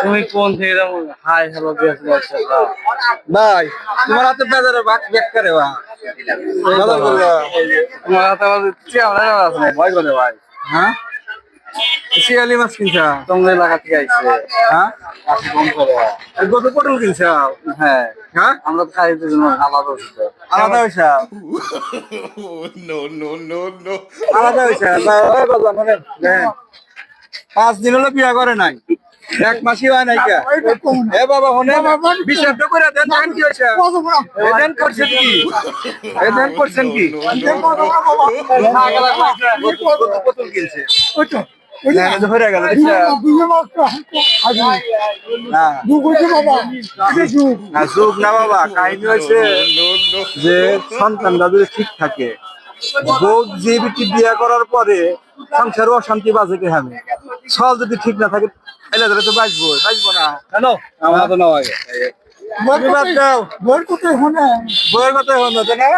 তুমি কোন থেকে হাই হ্যালো ভাই তোমার হাতে বাজারে ব্যাক করে বা বাজার করবা তোমার হাতে আমার চেহারা আছে না ভয় করে ভাই। হ্যাঁ শিয়ালি মাছ কিনছা তোমাদের এলাকা থেকে আইছে। হ্যাঁ আসি কম করে আর কত পটল কিনছা হ্যাঁ হ্যাঁ আমরা খাইতে জন্য আলাদা হচ্ছে। আলাদা হইছা আলাদা হইছা হ্যাঁ 5 দিন হলো বিয়া করে নাই 1 মাসই হয় নাই কে এ বাবা হনে বিচারটা করে দেন দেন কি হইছে দেন করছেন কি দেন করছেন কি পটল কিনছে ধরে গেল যুগ না বাবা কাহিনী হয়েছে যে সন্তানরা যদি ঠিক থাকে বউ যে ব্যক্তি বিয়ে করার পরে সংসারে অশান্তি বাজে কে হবে সব যদি ঠিক না থাকে এলে ধরে তো বাঁচবো না কেন আমার তো না আগে বইয়ের কথাই হলো না